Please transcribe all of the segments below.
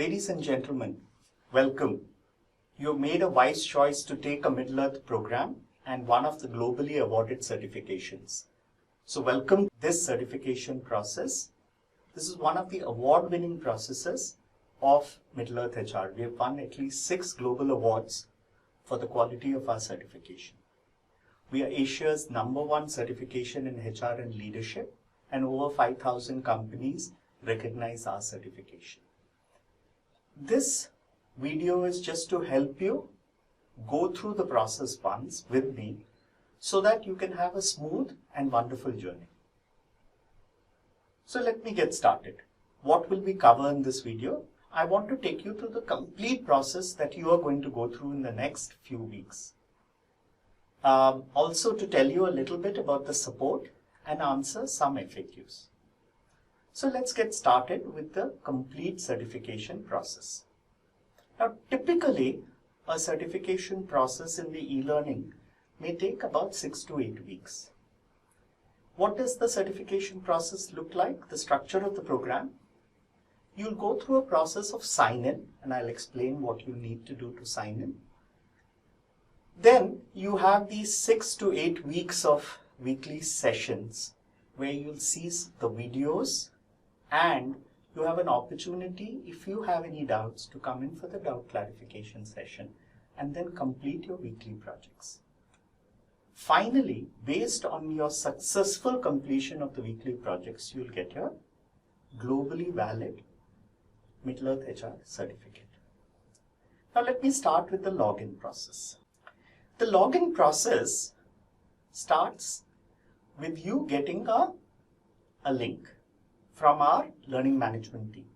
Ladies and gentlemen, welcome. You have made a wise choice to take a Middle-earth program and one of the globally awarded certifications. So welcome to this certification process. This is one of the award-winning processes of Middle-earth HR. We have won at least 6 global awards for the quality of our certification. We are Asia's #1 certification in HR and leadership, and over 5,000 companies recognize our certification. This video is just to help you go through the process once with me so that you can have a smooth and wonderful journey. So let me get started. What will we cover in this video? I want to take you through the complete process that you are going to go through in the next few weeks. Also to tell you a little bit about the support and answer some FAQs. So let's get started with the complete certification process. Now, typically, a certification process in the e-learning may take about 6 to 8 weeks. What does the certification process look like? The structure of the program. You'll go through a process of sign-in, and I'll explain what you need to do to sign in. Then you have these 6 to 8 weeks of weekly sessions where you'll see the videos, and you have an opportunity, if you have any doubts, to come in for the doubt clarification session and then complete your weekly projects. Finally, based on your successful completion of the weekly projects, you'll get your globally valid Middle-earth HR certificate. Now let me start with the login process. The login process starts with you getting a link from our learning management team.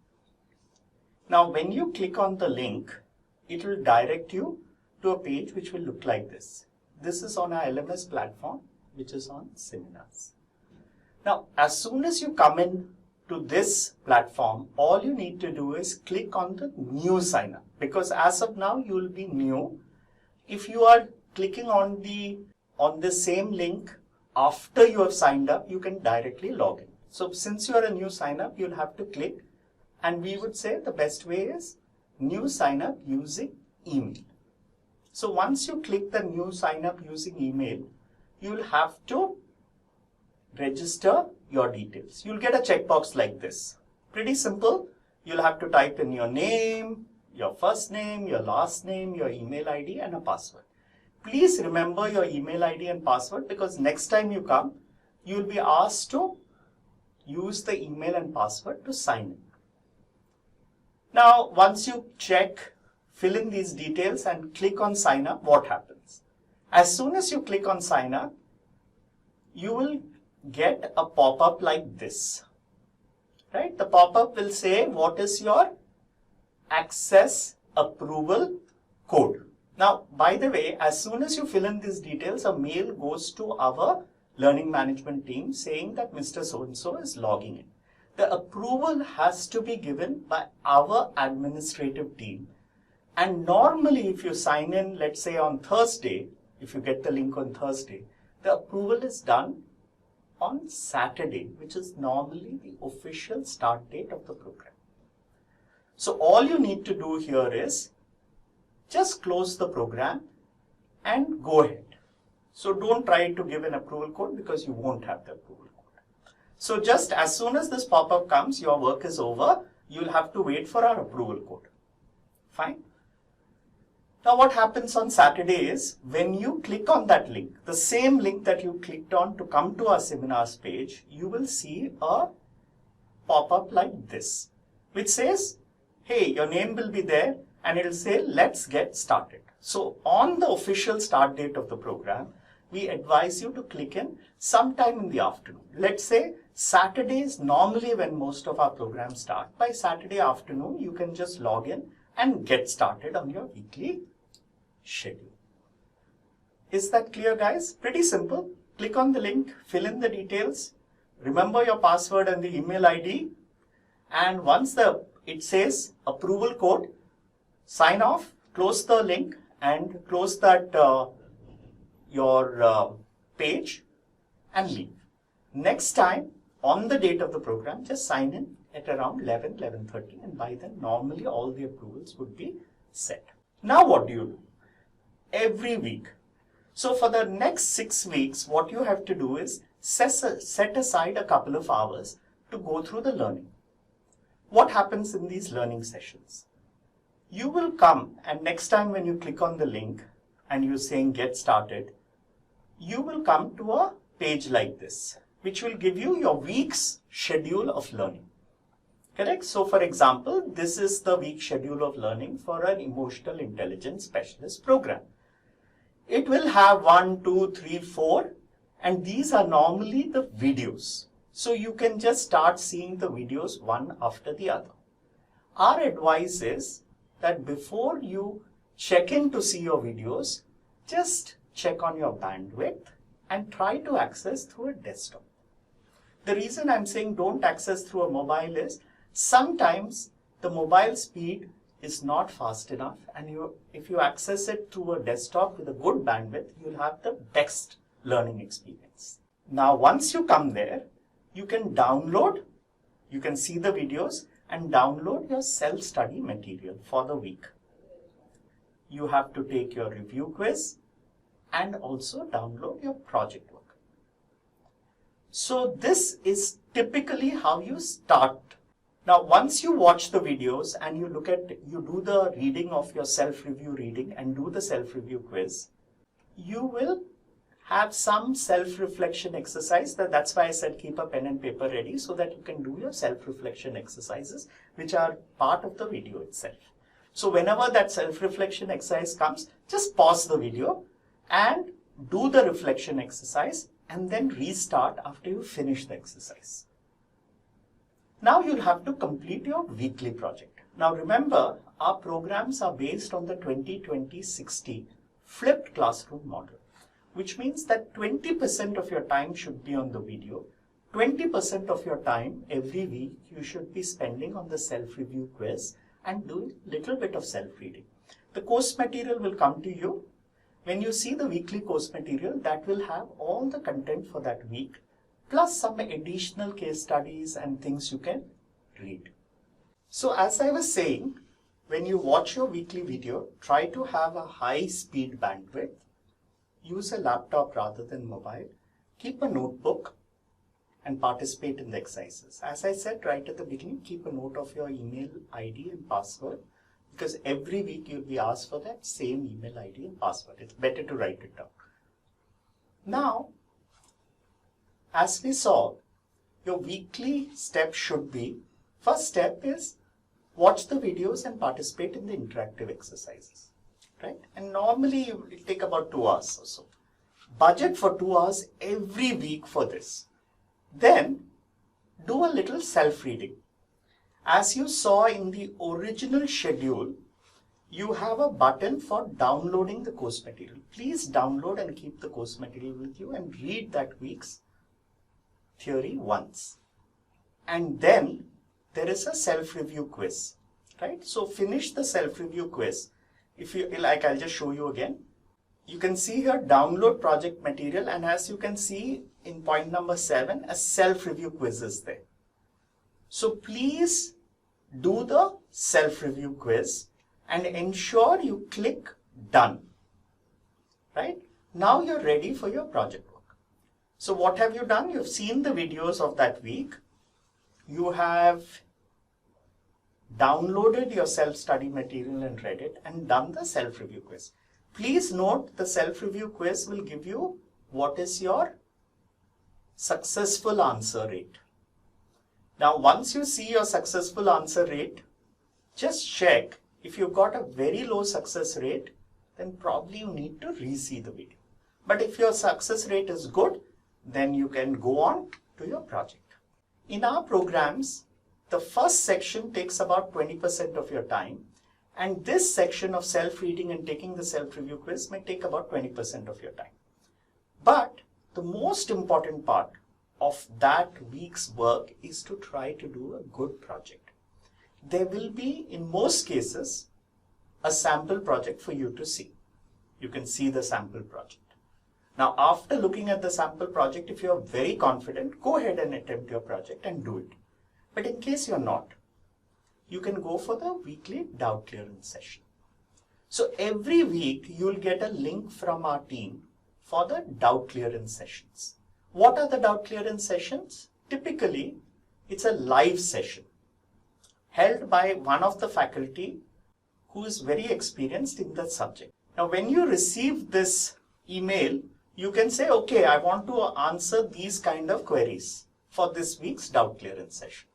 Now when you click on the link, it will direct you to a page which will look like this. This is on our LMS platform, which is on seminars. Now as soon as you come in to this platform, all you need to do is click on the new sign up, because as of now you will be new. If you are clicking on the same link after you have signed up, you can directly log in. So since you are a new sign up, you'll have to click, and we would say the best way is new sign up using email. So once you click the new sign up using email, you'll have to register your details. You'll get a checkbox like this. Pretty simple. You'll have to type in your name, your first name, your last name, your email ID, and a password. Please remember your email ID and password, because next time you come, you'll be asked to use the email and password to sign in. Now, once you check, fill in these details and click on sign up, what happens? As soon as you click on sign up, you will get a pop-up like this, right? The pop-up will say, what is your access approval code? Now, by the way, as soon as you fill in these details, a mail goes to our learning management team saying that Mr. So-and-so is logging in. The approval has to be given by our administrative team. And normally if you sign in, let's say on Thursday, if you get the link on Thursday, the approval is done on Saturday, which is normally the official start date of the program. So all you need to do here is just close the program and go ahead. So don't try to give an approval code, because you won't have the approval code. So just as soon as this pop-up comes, your work is over. You'll have to wait for our approval code. Fine. Now what happens on Saturday is, when you click on that link, the same link that you clicked on to come to our seminars page, you will see a pop-up like this, which says, hey, your name will be there, and it will say, let's get started. So on the official start date of the program, we advise you to click in sometime in the afternoon. Let's say Saturday is normally when most of our programs start. By Saturday afternoon, you can just log in and get started on your weekly schedule. Is that clear, guys? Pretty simple. Click on the link, fill in the details, remember your password and the email ID, and once it says approval code, sign off, close the link and close that your page and leave. Next time, on the date of the program, just sign in at around 11:30, and by then normally all the approvals would be set. Now what do you do? Every week. So for the next 6 weeks, what you have to do is set aside a couple of hours to go through the learning. What happens in these learning sessions? You will come, and next time when you click on the link and you're saying get started, you will come to a page like this, which will give you your week's schedule of learning. Correct? So for example, this is the week schedule of learning for an emotional intelligence specialist program. It will have 1, 2, 3, 4, and these are normally the videos. So you can just start seeing the videos one after the other. Our advice is that before you check in to see your videos, just check on your bandwidth and try to access through a desktop. The reason I'm saying don't access through a mobile is sometimes the mobile speed is not fast enough, and if you access it through a desktop with a good bandwidth, you'll have the best learning experience. Now once you come there, you can download, you can see the videos and download your self-study material for the week. You have to take your review quiz and also download your project work. So this is typically how you start. Now once you watch the videos and you do the reading of your self-review reading and do the self-review quiz, you will have some self-reflection exercise. That's why I said keep a pen and paper ready so that you can do your self-reflection exercises, which are part of the video itself. So whenever that self-reflection exercise comes, just pause the video and do the reflection exercise and then restart after you finish the exercise. Now you'll have to complete your weekly project. Now remember, our programs are based on the 20-20-60 flipped classroom model, which means that 20% of your time should be on the video, 20% of your time every week you should be spending on the self-review quiz and doing a little bit of self-reading. The course material will come to you. When you see the weekly course material, that will have all the content for that week, plus some additional case studies and things you can read. So as I was saying, when you watch your weekly video, try to have a high speed bandwidth. Use a laptop rather than mobile. Keep a notebook and participate in the exercises. As I said right at the beginning, keep a note of your email ID and password, because every week you'll be asked for that same email ID and password. It's better to write it down. Now, as we saw, your weekly step should be, first step is watch the videos and participate in the interactive exercises. Right? And normally it will take about 2 hours or so. Budget for 2 hours every week for this. Then do a little self-reading. As you saw in the original schedule, you have a button for downloading the course material. Please download and keep the course material with you and read that week's theory once. And then there is a self-review quiz. Right? So finish the self-review quiz. If you like, I'll just show you again. You can see here download project material, and as you can see in point number 7, a self-review quiz is there. So please do the self-review quiz and ensure you click done. Right? Now you're ready for your project work. So what have you done? You've seen the videos of that week. You have downloaded your self-study material and read it and done the self-review quiz. Please note the self-review quiz will give you what is your successful answer rate. Now once you see your successful answer rate, just check. If you've got a very low success rate, then probably you need to re-see the video. But if your success rate is good, then you can go on to your project. In our programs, the first section takes about 20% of your time, and this section of self-reading and taking the self-review quiz may take about 20% of your time. But the most important part of that week's work is to try to do a good project. There will be, in most cases, a sample project for you to see. You can see the sample project. Now, after looking at the sample project, if you are very confident, go ahead and attempt your project and do it. But in case you're not, you can go for the weekly doubt clearance session. So every week you'll get a link from our team for the doubt clearance sessions. What are the doubt clearance sessions? Typically, it's a live session held by one of the faculty who is very experienced in that subject. Now, when you receive this email, you can say, okay, I want to answer these kind of queries for this week's doubt clearance session.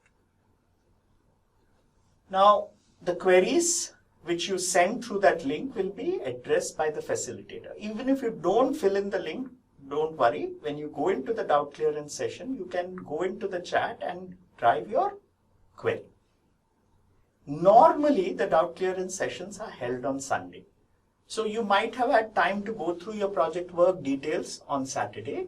Now, the queries which you send through that link will be addressed by the facilitator. Even if you don't fill in the link, don't worry. When you go into the doubt clearance session, you can go into the chat and drive your query. Normally, the doubt clearance sessions are held on Sunday. So you might have had time to go through your project work details on Saturday.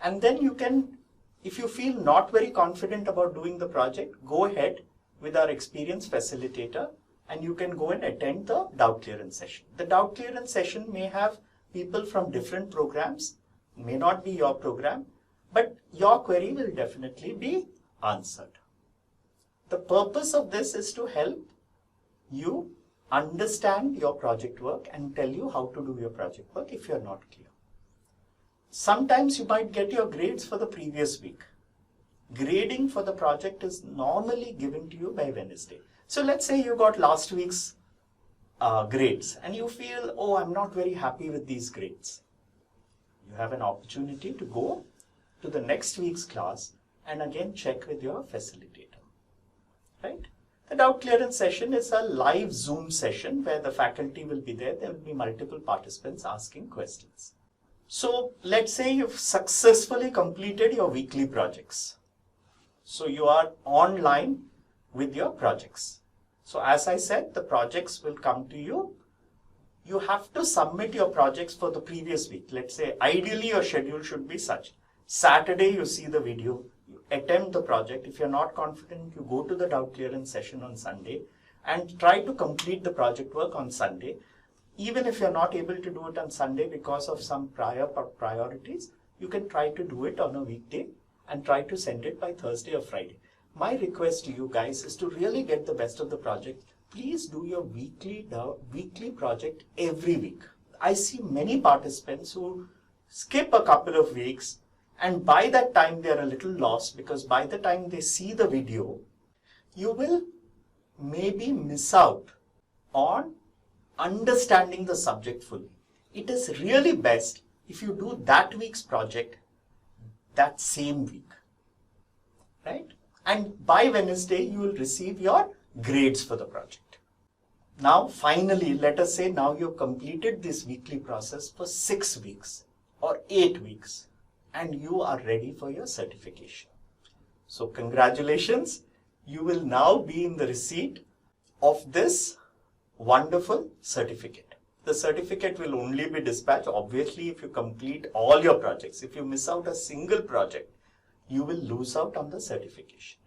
And then you can, if you feel not very confident about doing the project, go ahead with our experienced facilitator and you can go and attend the doubt clearance session. The doubt clearance session may have people from different programs, may not be your program, but your query will definitely be answered. The purpose of this is to help you understand your project work and tell you how to do your project work if you're not clear. Sometimes you might get your grades for the previous week. Grading for the project is normally given to you by Wednesday. So let's say you got last week's grades and you feel, oh, I'm not very happy with these grades. You have an opportunity to go to the next week's class and again check with your facilitator, right? The doubt clearance session is a live Zoom session where the faculty will be there. There will be multiple participants asking questions. So let's say you've successfully completed your weekly projects. So you are online with your projects. So as I said, the projects will come to you. You have to submit your projects for the previous week. Let's say ideally your schedule should be such. Saturday you see the video, you attempt the project. If you're not confident, you go to the doubt clearance session on Sunday and try to complete the project work on Sunday. Even if you're not able to do it on Sunday because of some priorities, you can try to do it on a weekday and try to send it by Thursday or Friday. My request to you guys is to really get the best of the project. Please do your weekly project every week. I see many participants who skip a couple of weeks and by that time they are a little lost because by the time they see the video, you will maybe miss out on understanding the subject fully. It is really best if you do that week's project that same week, right? And by Wednesday, you will receive your grades for the project. Now, finally, let us say now you've completed this weekly process for 6 weeks or 8 weeks, and you are ready for your certification. So, congratulations. You will now be in the receipt of this wonderful certificate. The certificate will only be dispatched, obviously, if you complete all your projects. If you miss out a single project, you will lose out on the certification.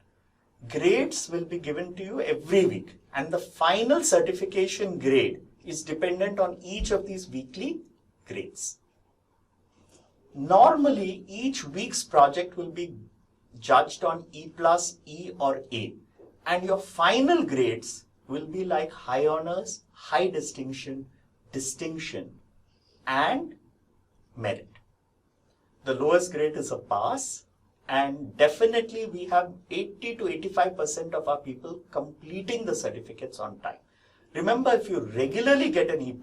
Grades will be given to you every week, and the final certification grade is dependent on each of these weekly grades. Normally, each week's project will be judged on E+, E or A, and your final grades will be like high honors, high distinction, distinction, and merit. The lowest grade is a pass, and definitely we have 80 to 85% of our people completing the certificates on time. Remember, if you regularly get an E+,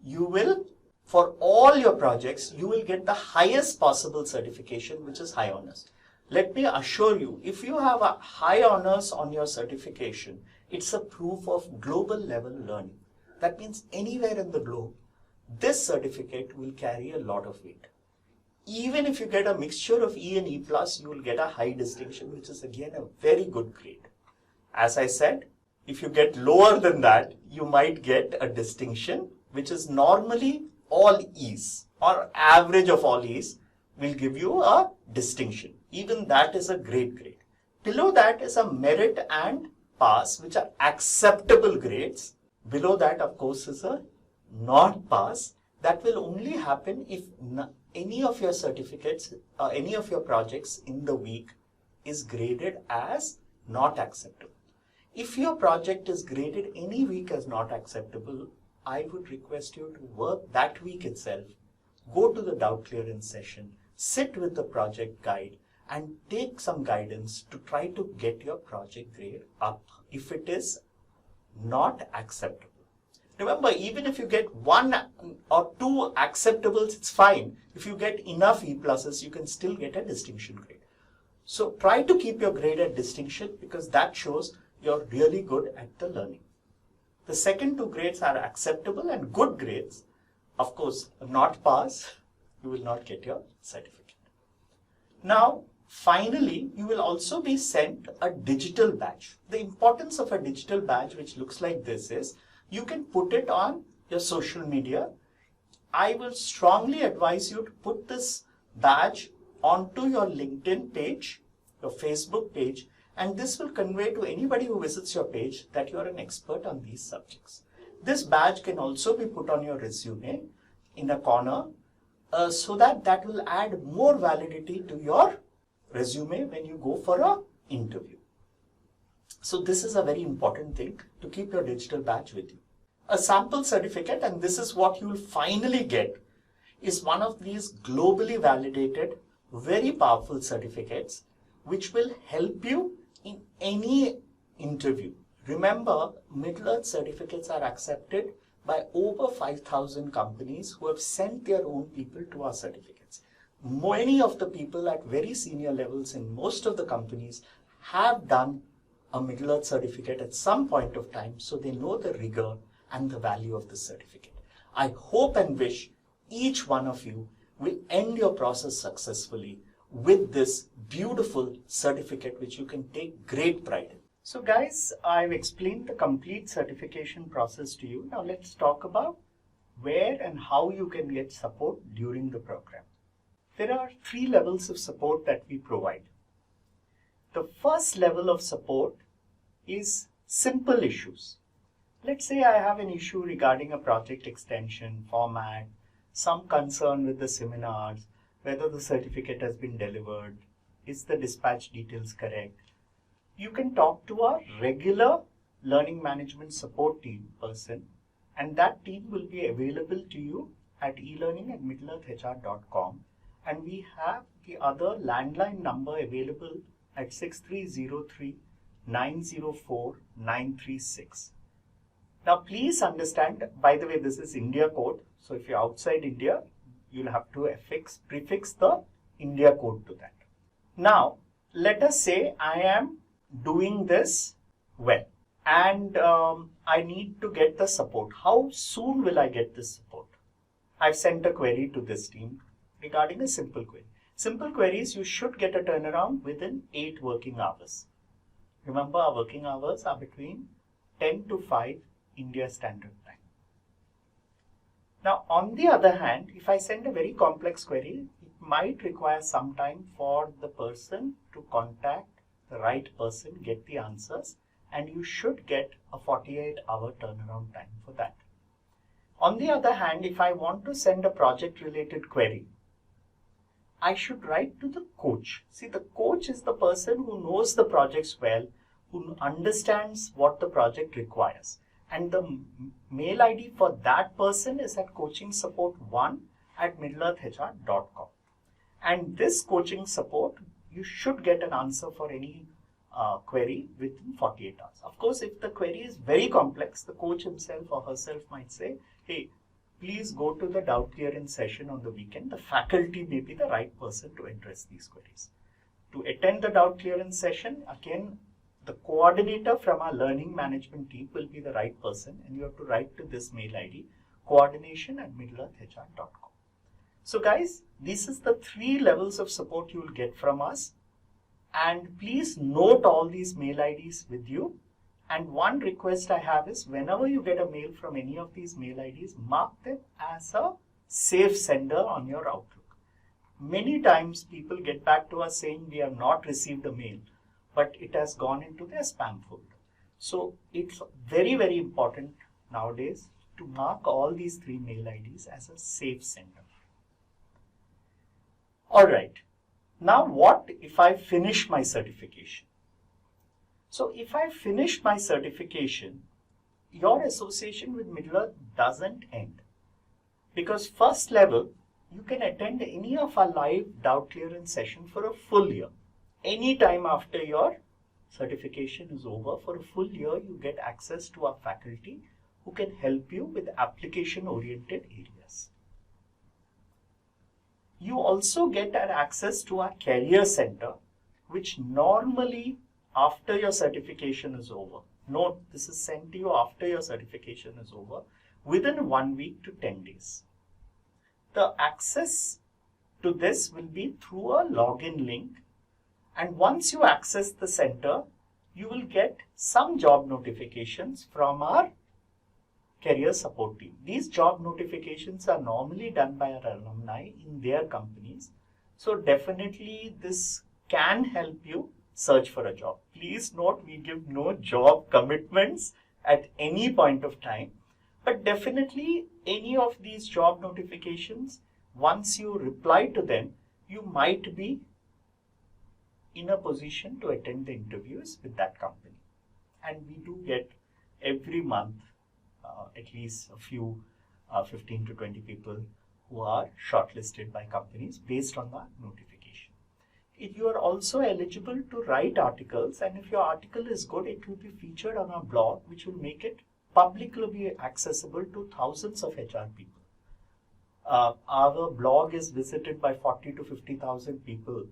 you will, for all your projects, you will get the highest possible certification, which is high honors. Let me assure you, if you have a high honors on your certification, it's a proof of global level learning. That means anywhere in the globe, this certificate will carry a lot of weight. Even if you get a mixture of E and E+, you will get a high distinction, which is again a very good grade. As I said, if you get lower than that, you might get a distinction, which is normally all E's or average of all E's will give you a distinction. Even that is a great grade. Below that is a merit and pass, which are acceptable grades. Below that, of course, is a not pass. That will only happen if any of your certificates, any of your projects in the week is graded as not acceptable. If your project is graded any week as not acceptable, I would request you to work that week itself, go to the doubt clearance session, sit with the project guide and take some guidance to try to get your project grade up if it is not acceptable. Remember, even if you get 1 or 2 acceptables, it's fine. If you get enough E pluses, you can still get a distinction grade. So try to keep your grade at distinction because that shows you're really good at the learning. The second 2 grades are acceptable and good grades. Of course, not pass, you will not get your certificate. Now, finally, you will also be sent a digital badge. The importance of a digital badge, which looks like this, is you can put it on your social media. I will strongly advise you to put this badge onto your LinkedIn page, your Facebook page, and this will convey to anybody who visits your page that you are an expert on these subjects. This badge can also be put on your resume in a corner so that will add more validity to your resume when you go for an interview. So this is a very important thing to keep your digital badge with you. A sample certificate, and this is what you will finally get, is one of these globally validated, very powerful certificates which will help you in any interview. Remember, Middle-earth certificates are accepted by over 5,000 companies who have sent their own people to our certificates. Many of the people at very senior levels in most of the companies have done a Middle-earth certificate at some point of time, so they know the rigor and the value of the certificate. I hope and wish each one of you will end your process successfully with this beautiful certificate which you can take great pride in. So guys, I've explained the complete certification process to you. Now let's talk about where and how you can get support during the program. There are 3 levels of support that we provide. The first level of support is simple issues. Let's say I have an issue regarding a project extension, format, some concern with the seminars, whether the certificate has been delivered, is the dispatch details correct. You can talk to our regular learning management support team person, and that team will be available to you at elearning@middleearthhr.com, and we have the other landline number available at 6303 904 936. Now please understand, by the way, this is India code, so if you're outside India, you'll have to prefix the India code to that. Now, let us say I am doing this well and I need to get the support. How soon will I get this support? I've sent a query to this team regarding a simple query. Simple queries, you should get a turnaround within 8 working hours. Remember, our working hours are between 10 to 5 India Standard Time. Now, on the other hand, if I send a very complex query, it might require some time for the person to contact the right person, get the answers, and you should get a 48-hour turnaround time for that. On the other hand, if I want to send a project-related query, I should write to the coach. See, the coach is the person who knows the projects well, who understands what the project requires. And the mail ID for that person is at coachingsupport1@middleearthhr.com. And this coaching support, you should get an answer for any query within 48 hours. Of course, if the query is very complex, the coach himself or herself might say, hey, please go to the doubt clearance session on the weekend. The faculty may be the right person to address these queries. To attend the doubt clearance session, again, the coordinator from our learning management team will be the right person, and you have to write to this mail ID, coordination@middleearthhr.com. So guys, this is the 3 levels of support you will get from us. And please note all these mail IDs with you. And one request I have is, whenever you get a mail from any of these mail IDs, mark them as a safe sender on your Outlook. Many times people get back to us saying we have not received a mail, but it has gone into their spam folder. So it's very, very important nowadays to mark all these 3 mail IDs as a safe sender. All right. Now what if I finish my certification? So if I finish my certification, your association with Middle-earth doesn't end. Because first level, you can attend any of our live doubt clearance session for a full year. Any time after your certification is over, for a full year, you get access to our faculty who can help you with application-oriented areas. You also get access to our career center, which normally after your certification is over. Note, this is sent to you after your certification is over, within 1 week to 10 days. The access to this will be through a login link, and once you access the center, you will get some job notifications from our career support team. These job notifications are normally done by our alumni in their companies. So definitely this can help you search for a job. Please note, we give no job commitments at any point of time, but definitely any of these job notifications, once you reply to them, you might be in a position to attend the interviews with that company. And we do get every month at least a few 15 to 20 people who are shortlisted by companies based on the notification. You are also eligible to write articles, and if your article is good, it will be featured on our blog, which will make it publicly accessible to thousands of HR people. Our blog is visited by 40 to 50,000 people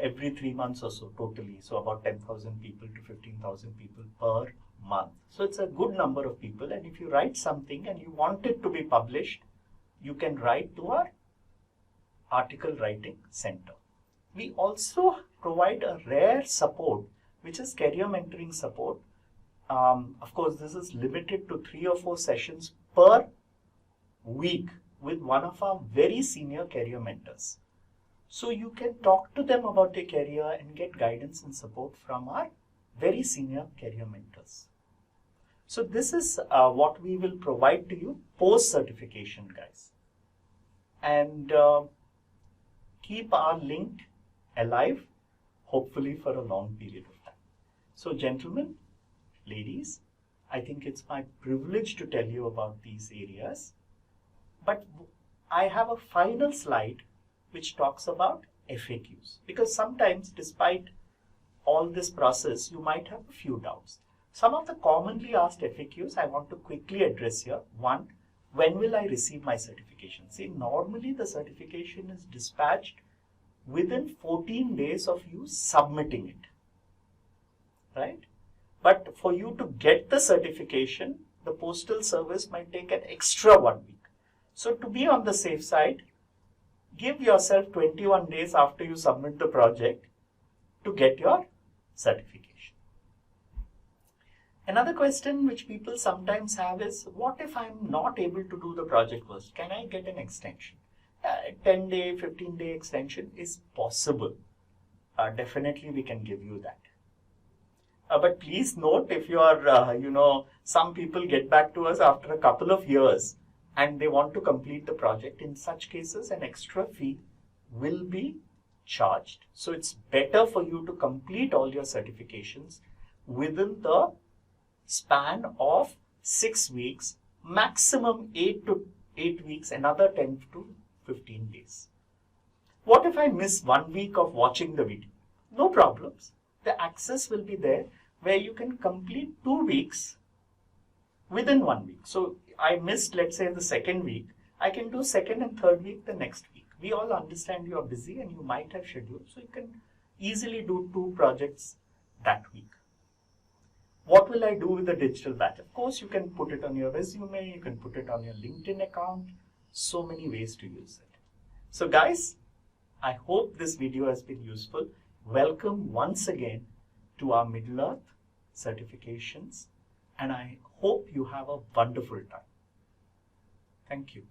every 3 months or so totally. So about 10,000 people to 15,000 people per month. So it's a good number of people, and if you write something and you want it to be published, you can write to our article writing center. We also provide a rare support, which is career mentoring support. Of course, this is limited to 3 or 4 sessions per week with one of our very senior career mentors. So you can talk to them about your career and get guidance and support from our very senior career mentors. So this is what we will provide to you post-certification, guys. And keep our link alive, hopefully for a long period of time. So gentlemen, ladies, I think it's my privilege to tell you about these areas. But I have a final slide which talks about FAQs, because sometimes despite all this process, you might have a few doubts. Some of the commonly asked FAQs I want to quickly address here. One, when will I receive my certification? See, normally the certification is dispatched within 14 days of you submitting it, right? But for you to get the certification, the postal service might take an extra 1 week. So to be on the safe side, give yourself 21 days after you submit the project to get your certification. Another question which people sometimes have is, what if I'm not able to do the project first? Can I get an extension? 10-day, 15-day extension is possible. Definitely we can give you that. But please note, if you are, some people get back to us after a couple of years and they want to complete the project. In such cases, an extra fee will be charged. So it's better for you to complete all your certifications within the span of 6 weeks, maximum 8 weeks, another 10 to 15 days. What if I miss 1 week of watching the video? No problems. The access will be there where you can complete 2 weeks within 1 week. So I missed, let's say, the second week. I can do second and third week the next week. We all understand you are busy and you might have scheduled, so you can easily do 2 projects that week. What will I do with the digital badge? Of course, you can put it on your resume, you can put it on your LinkedIn account. So many ways to use it. So guys, I hope this video has been useful. Welcome once again to our Middle-earth certifications, and I hope you have a wonderful time. Thank you.